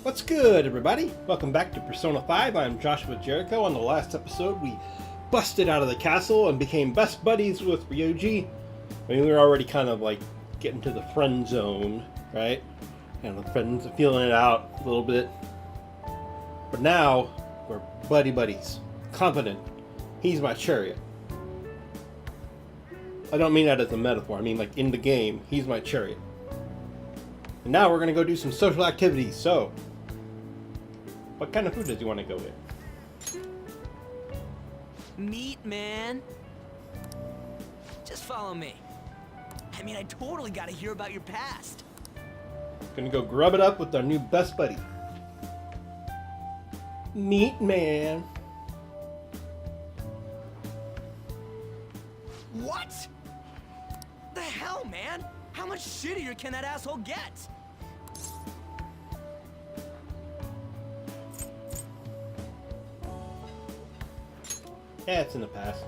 What's good, everybody? Welcome back to Persona 5. I'm Joshua Jericho. On the last episode, we busted out of the castle and became best buddies with Ryoji. I mean, we were already kind of like getting to the friend zone, right? And the friends are feeling it out a little bit. But now, we're buddy buddies. Confident. He's my chariot. I don't mean that as a metaphor. I mean, like, in the game, he's my chariot. And now we're going to go do some social activities, so... what kind of food does he want to go with? Meat, man. Just follow me. I mean, I totally gotta hear about your past. Gonna go grub it up with our new best buddy. Meat man. What? The hell, man? How much shittier can that asshole get? Yeah, it's in the past.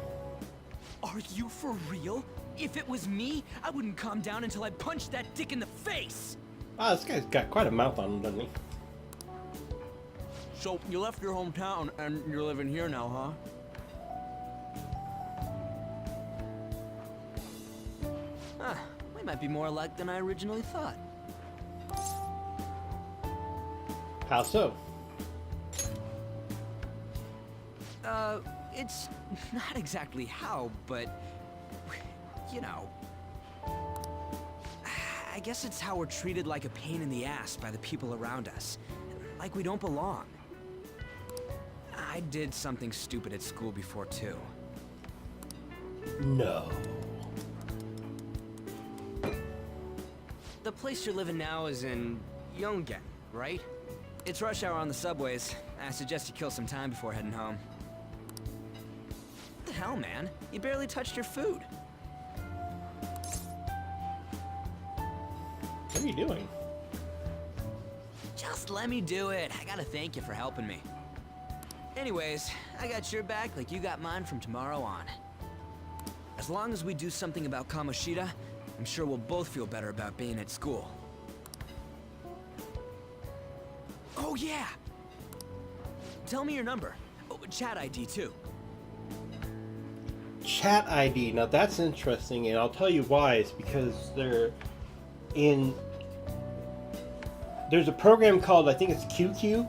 Are you for real? If it was me, I wouldn't calm down until I punched that dick in the face! Ah, this guy's got quite a mouth on him, doesn't he? So, you left your hometown and you're living here now, huh? We might be more alike than I originally thought. How so? It's not exactly how, but... you know... I guess it's how we're treated like a pain in the ass by the people around us. Like we don't belong. I did something stupid at school before, too. No. The place you're living now is in Yongen, right? It's rush hour on the subways. I suggest you kill some time before heading home. What the hell, man? You barely touched your food. What are you doing? Just let me do it. I gotta thank you for helping me. Anyways, I got your back like you got mine from tomorrow on. As long as we do something about Kamoshida, I'm sure we'll both feel better about being at school. Oh yeah! Tell me your number. Oh, chat ID too. Chat ID. Now that's interesting, and I'll tell you why. It's because there's a program called, I think it's QQ,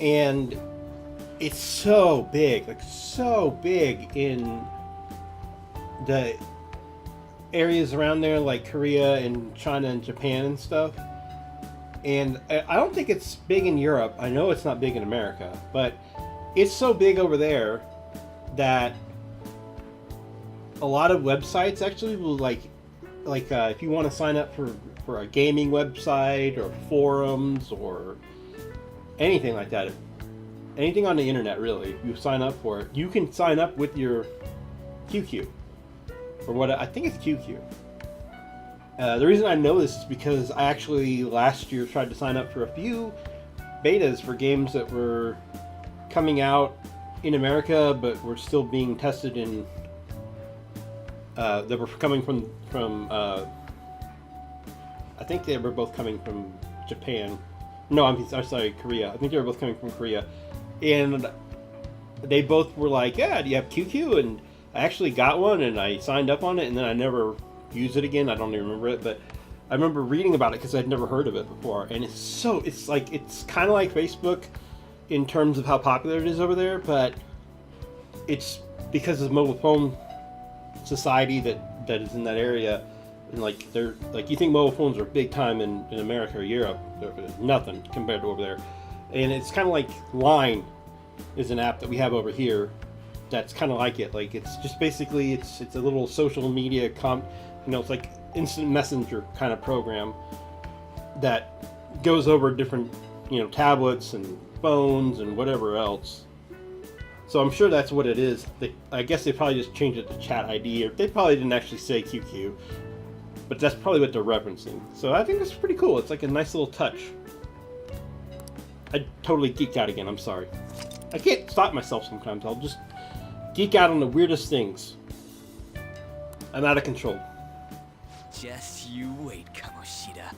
and it's so big, like so big in the areas around there, like Korea and China and Japan and stuff. And I don't think it's big in Europe. I know it's not big in America, but it's so big over there that a lot of websites actually will like if you want to sign up for a gaming website or forums or anything like that, anything on the internet really, if you sign up for it, you can sign up with your QQ, or what I think it's QQ. The reason I know this is because I actually last year tried to sign up for a few betas for games that were coming out in America but were still being tested in that were coming from I think they were both coming from Japan. No, I'm sorry, Korea. I think they were both coming from Korea. And they both were like, yeah, do you have QQ? And I actually got one and I signed up on it, and then I never used it again. I don't even remember it, but I remember reading about it because I'd never heard of it before. And it's kind of like Facebook in terms of how popular it is over there, but it's because of the mobile phone society that is in that area. And like they're like, you think mobile phones are big time in America or Europe, they're nothing compared to over there. And it's kind of like Line is an app that we have over here that's kind of like it. Like it's just basically it's a little social media it's like instant messenger kind of program that goes over different tablets and phones and whatever else. So I'm sure that's what it is. I guess they probably just changed it to Chat ID, or they probably didn't actually say QQ, but that's probably what they're referencing. So I think it's pretty cool. It's like a nice little touch. I totally geeked out again. I'm sorry. I can't stop myself sometimes. I'll just geek out on the weirdest things. I'm out of control. Just you wait, Kamoshida.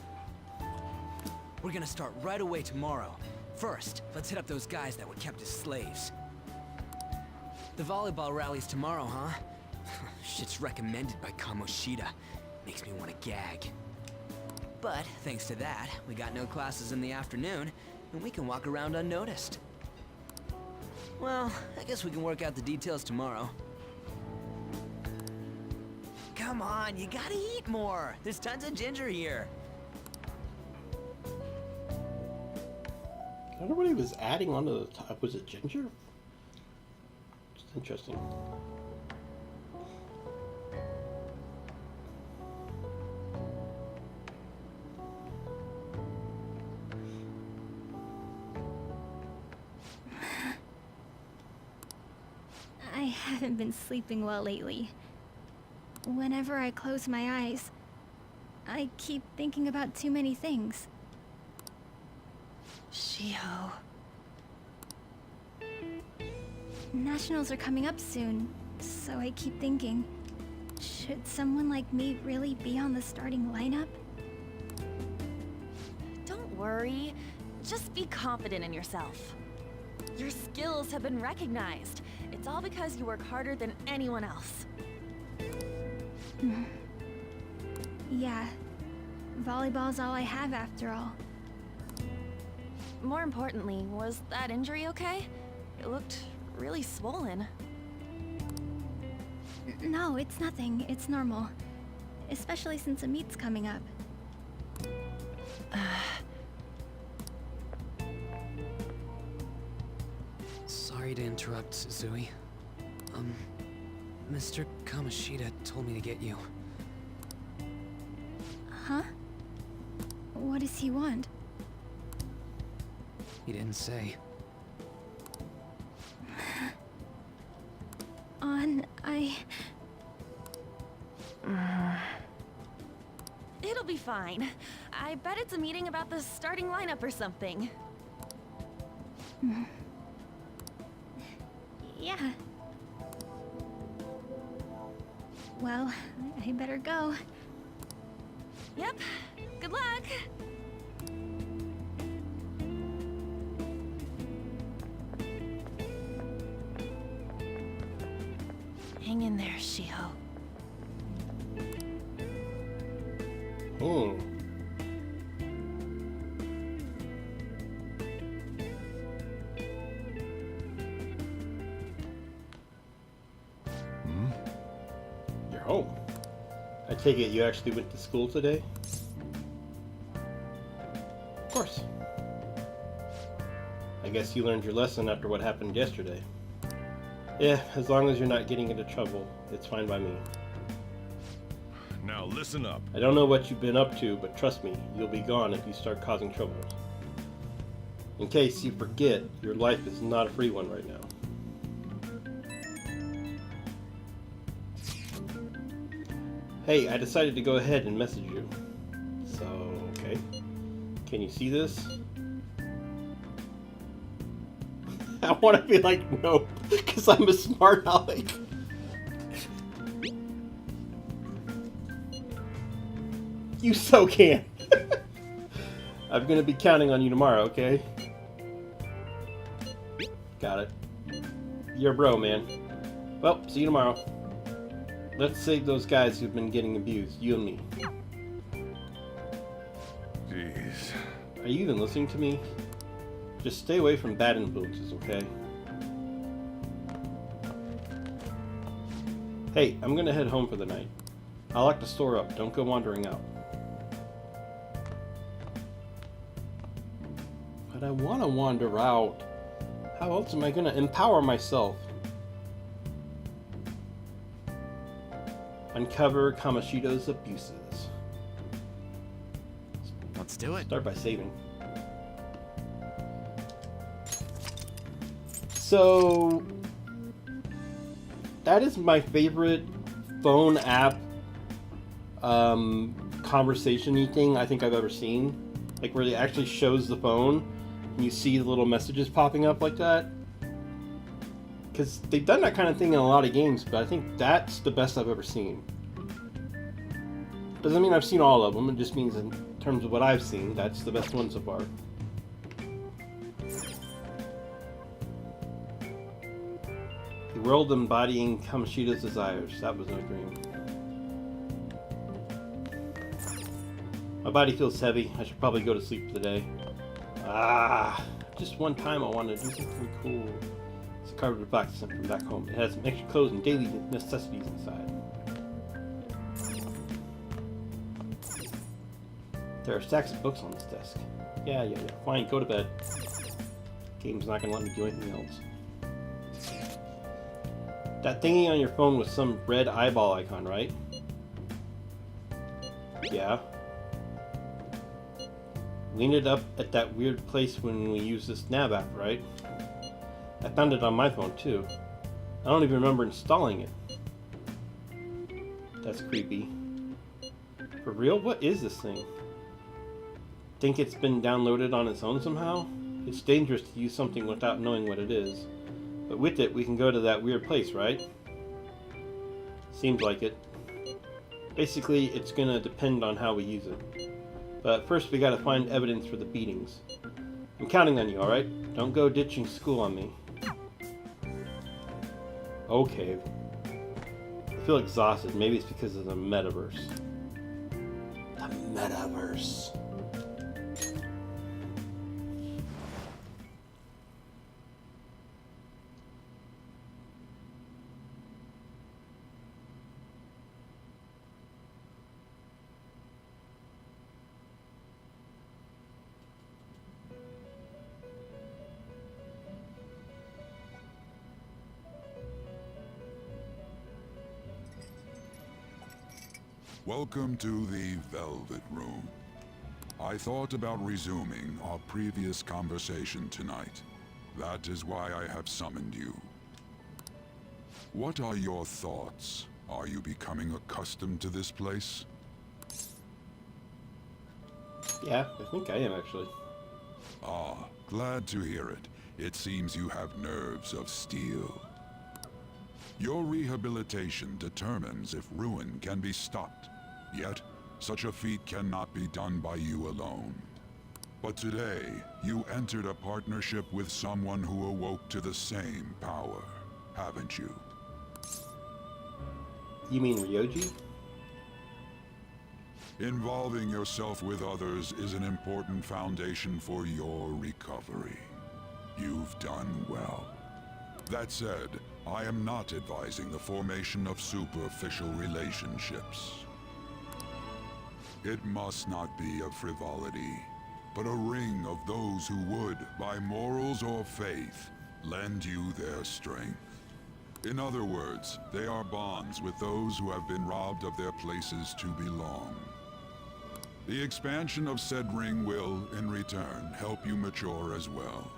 We're gonna start right away tomorrow. First, let's hit up those guys that were kept as slaves. The volleyball rally's tomorrow, huh? Shit's recommended by Kamoshida. Makes me want to gag. But, thanks to that, we got no classes in the afternoon, and we can walk around unnoticed. Well, I guess we can work out the details tomorrow. Come on, you gotta eat more! There's tons of ginger here. I wonder what he was adding onto the top. Was it ginger? It's interesting. I haven't been sleeping well lately. Whenever I close my eyes, I keep thinking about too many things. Shiho. Nationals are coming up soon, so I keep thinking, should someone like me really be on the starting lineup? Don't worry. Just be confident in yourself. Your skills have been recognized. It's all because you work harder than anyone else. Yeah, volleyball's all I have after all. More importantly, was that injury okay? It looked really swollen. No, it's nothing. It's normal. Especially since a meet's coming up. Sorry to interrupt, Zui. Mr. Kamoshida told me to get you. Huh? What does he want? He didn't say. It'll be fine. I bet it's a meeting about the starting lineup or something. Yeah. Well, I better go. Yep. Good luck! Hang in there, Shiho. Hmm. You're home. I take it you actually went to school today? Of course. I guess you learned your lesson after what happened yesterday. Yeah, as long as you're not getting into trouble, it's fine by me. Now listen up. I don't know what you've been up to, but trust me, you'll be gone if you start causing trouble. In case you forget, your life is not a free one right now. Hey, I decided to go ahead and message you. So, okay. Can you see this? I want to be like, nope, because I'm a smart aleck. You so can. I'm gonna be counting on you tomorrow, okay? Got it. You're a bro, man. Well, see you tomorrow. Let's save those guys who've been getting abused, you and me. Jeez. Are you even listening to me? Just stay away from bad influences, okay? Hey, I'm gonna head home for the night. I'll lock the store up. Don't go wandering out. But I want to wander out. How else am I gonna empower myself? Uncover Kamoshida's abuses. Let's do it. Start by saving. So that is my favorite phone app conversation-y thing I think I've ever seen. Like where it actually shows the phone and you see the little messages popping up like that. Because they've done that kind of thing in a lot of games, but I think that's the best I've ever seen. Doesn't mean I've seen all of them, it just means in terms of what I've seen, that's the best one so far. The world embodying Kamoshida's desires. That was no dream. My body feels heavy. I should probably go to sleep for the day. Just one time I wanted to do something cool. It's a cardboard box sent from back home. It has some extra clothes and daily necessities inside. There are stacks of books on this desk. Yeah. Fine, go to bed. Game's not gonna let me do anything else. That thingy on your phone was some red eyeball icon, right? Yeah. We ended up at that weird place when we used this nav app, right? I found it on my phone too. I don't even remember installing it. That's creepy. For real? What is this thing? Think it's been downloaded on its own somehow? It's dangerous to use something without knowing what it is. But with it, we can go to that weird place, right? Seems like it. Basically, it's gonna depend on how we use it. But first, we gotta find evidence for the beatings. I'm counting on you, alright? Don't go ditching school on me. Okay. I feel exhausted. Maybe it's because of the metaverse. The metaverse. Welcome to the Velvet Room. I thought about resuming our previous conversation tonight. That is why I have summoned you. What are your thoughts? Are you becoming accustomed to this place? Yeah, I think I am actually. Ah, glad to hear it. It seems you have nerves of steel. Your rehabilitation determines if ruin can be stopped. Yet, such a feat cannot be done by you alone. But today, you entered a partnership with someone who awoke to the same power, haven't you? You mean Ryoji? Involving yourself with others is an important foundation for your recovery. You've done well. That said, I am not advising the formation of superficial relationships. It must not be a frivolity, but a ring of those who would, by morals or faith, lend you their strength. In other words, they are bonds with those who have been robbed of their places to belong. The expansion of said ring will, in return, help you mature as well.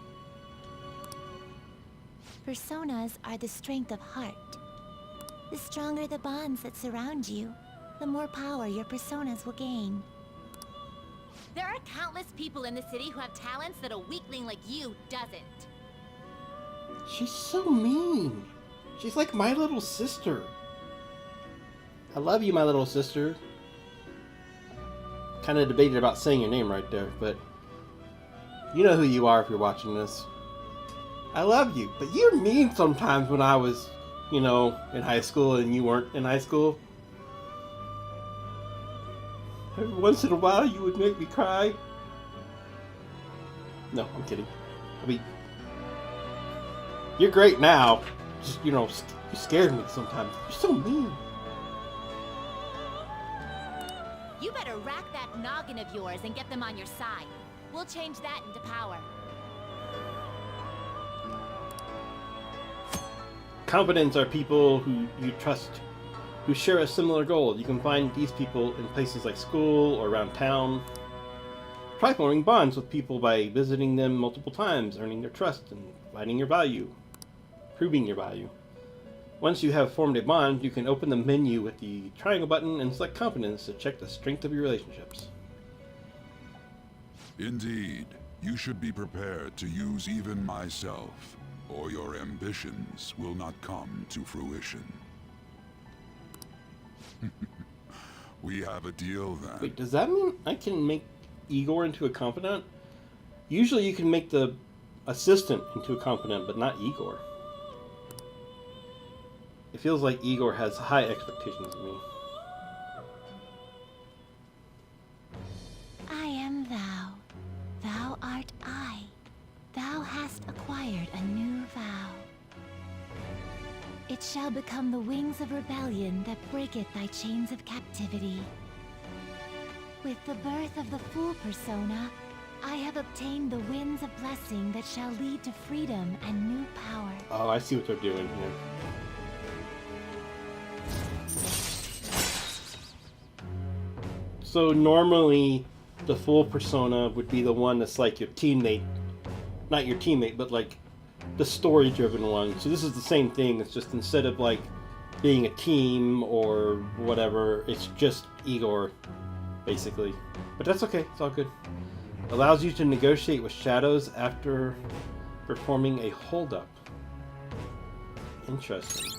Personas are the strength of heart. The stronger the bonds that surround you, the more power your personas will gain. There are countless people in the city who have talents that a weakling like you doesn't. She's so mean. She's like my little sister. I love you, my little sister. Kind of debated about saying your name right there, but you know who you are if you're watching this. I love you, but you're mean sometimes when I was, in high school and you weren't in high school. Every once in a while you would make me cry. No, I'm kidding. I mean, you're great now. Just, you scared me sometimes. You're so mean. You better rack that noggin of yours and get them on your side. We'll change that into power. Confidants are people who you trust, who share a similar goal. You can find these people in places like school or around town. Try forming bonds with people by visiting them multiple times, earning their trust, and finding your value, proving your value. Once you have formed a bond, you can open the menu with the triangle button and select confidence to check the strength of your relationships. Indeed, you should be prepared to use even myself, or your ambitions will not come to fruition. We have a deal then. Wait, does that mean I can make Igor into a confidant? Usually you can make the assistant into a confidant, but not Igor. It feels like Igor has high expectations of me. I am thou. Thou art I. Thou hast acquired a new vow. It shall become the wings of rebellion that breaketh thy chains of captivity. With the birth of the Fool persona, I have obtained the winds of blessing that shall lead to freedom and new power. Oh, I see what they're doing here. So normally, the Fool persona would be the one that's like your teammate. Not your teammate, but like the story-driven one. So this is the same thing. It's just instead of like being a team or whatever, it's just Igor, basically. But that's okay. It's all good. Allows you to negotiate with shadows after performing a holdup. Interesting.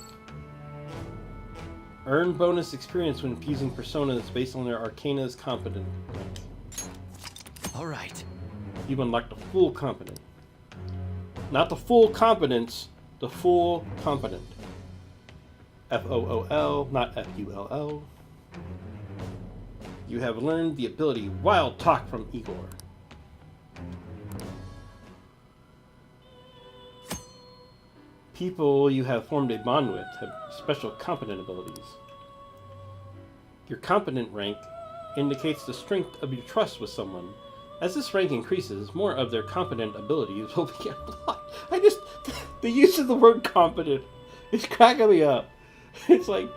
Earn bonus experience when fusing personas based on their Arcana's competent. All right. You've unlocked the full competent. Not the full competence, the full competent. F-O-O-L, not F-U-L-L. You have learned the ability Wild Talk from Igor. People you have formed a bond with have special competent abilities. Your competent rank indicates the strength of your trust with someone. As this rank increases, more of their competent abilities will be unlocked. The use of the word competent is cracking me up. It's like,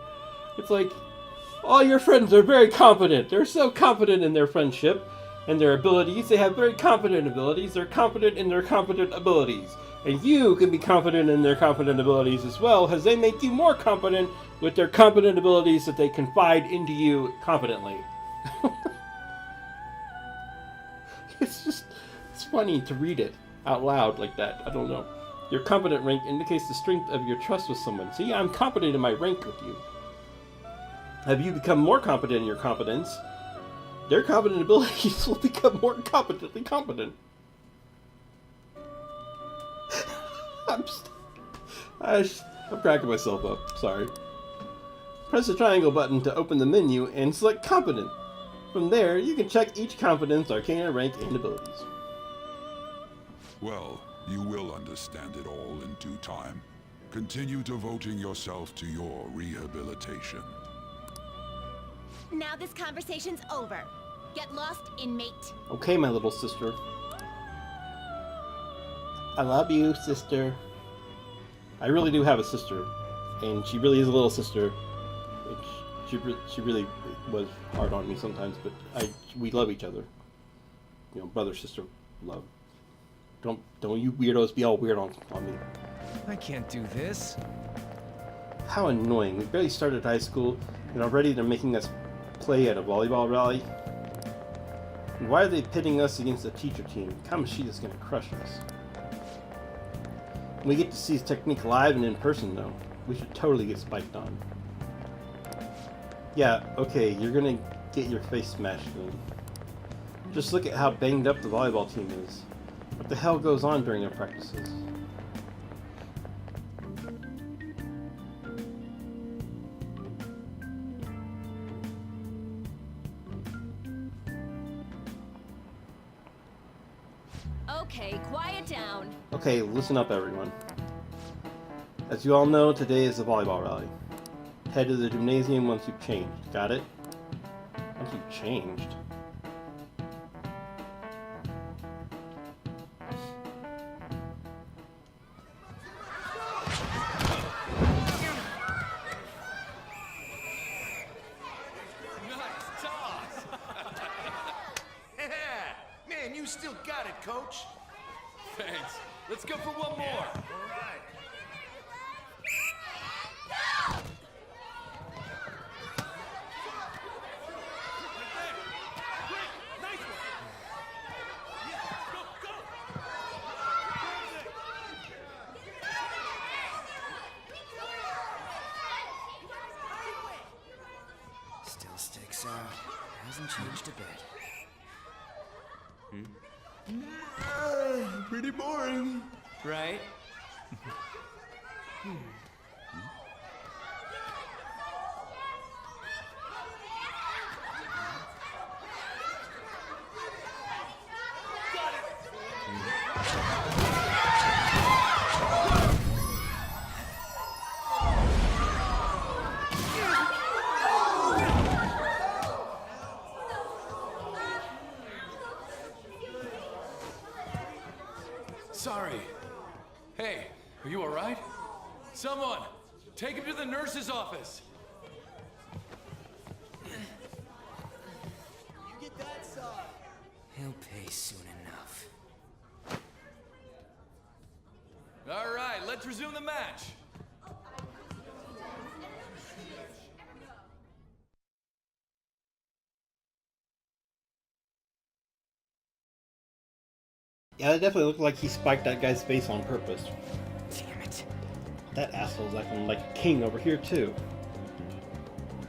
all your friends are very competent. They're so competent in their friendship and their abilities. They have very competent abilities. They're competent in their competent abilities. And you can be competent in their competent abilities as well, as they make you more competent with their competent abilities that they confide into you competently. It's funny to read it out loud like that. I don't know. Your competent rank indicates the strength of your trust with someone. See, I'm competent in my rank with you. Have you become more competent in your competence? Their competent abilities will become more competently competent. I'm cracking myself up. Sorry. Press the triangle button to open the menu and select Competent. From there, you can check each competence, Arcana rank, and abilities. Well, you will understand it all in due time. Continue devoting yourself to your rehabilitation. Now this conversation's over. Get lost, inmate. Okay, my little sister. I love you, sister. I really do have a sister, and she really is a little sister. She really was hard on me sometimes, but we love each other. You know, brother sister love. Don't you weirdos be all weird on me. I can't do this. How annoying! We barely started high school, and already they're making us play at a volleyball rally. And why are they pitting us against a teacher team? Kamoshida's gonna crush us. We get to see his technique live and in person, though. We should totally get spiked on. Yeah, okay, you're gonna get your face smashed in. Just look at how banged up the volleyball team is. What the hell goes on during their practices? Okay, quiet down. Okay, listen up everyone. As you all know, today is the volleyball rally. Head to the gymnasium once you've changed. Got it? Once you've changed? Man, you still got it, coach. Thanks. Let's go for one more. All right. Still sticks out. hasn't changed a bit. Pretty boring. Right? Sorry. Hey, are you alright? Someone, take him to the nurse's office. He'll pay soon enough. Alright, let's resume the match. Yeah, that definitely looked like he spiked that guy's face on purpose. Damn it. That asshole's acting like a king over here, too.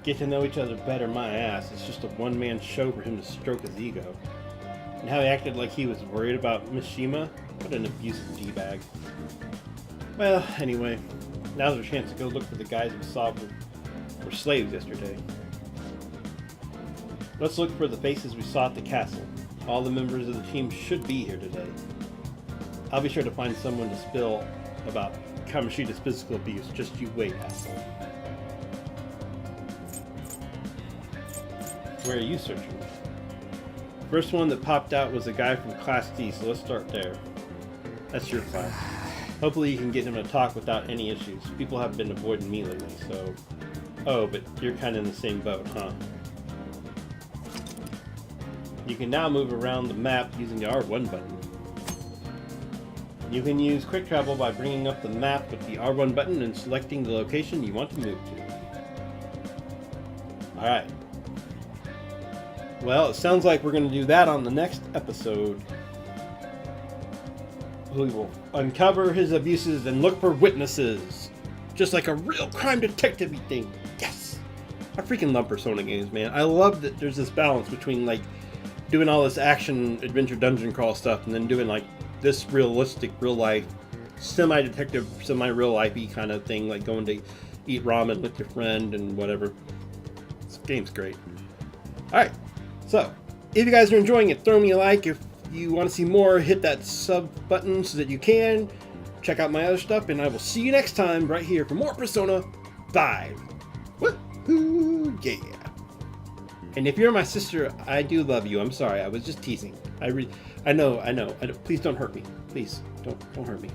Get to know each other better, my ass. It's just a one-man show for him to stroke his ego. And how he acted like he was worried about Mishima? What an abusive D-bag. Well, anyway, now's our chance to go look for the guys we saw were slaves yesterday. Let's look for the faces we saw at the castle. All the members of the team should be here today. I'll be sure to find someone to spill about Kamoshida's physical abuse. Just you wait, asshole. Where are you searching? First one that popped out was a guy from Class D, so let's start there. That's your class. Hopefully you can get him to talk without any issues. People have been avoiding me lately, so... Oh, but you're kind of in the same boat, huh? You can now move around the map using the R1 button. You can use quick travel by bringing up the map with the R1 button and selecting the location you want to move to. Alright. Well, it sounds like we're going to do that on the next episode. We will uncover his abuses and look for witnesses. Just like a real crime detective-y thing. Yes! I freaking love Persona games, man. I love that there's this balance between, like, doing all this action, adventure, dungeon crawl stuff, and then doing, like, this realistic, real-life, semi-detective, semi-real-life-y kind of thing, like going to eat ramen with your friend and whatever. This game's great. Alright, so, if you guys are enjoying it, throw me a like. If you want to see more, hit that sub button so that you can. Check out my other stuff, and I will see you next time right here for more Persona 5. Woohoo! Yeah! And if you're my sister, I do love you. I'm sorry, I was just teasing. I know. Please don't hurt me. Please, don't hurt me.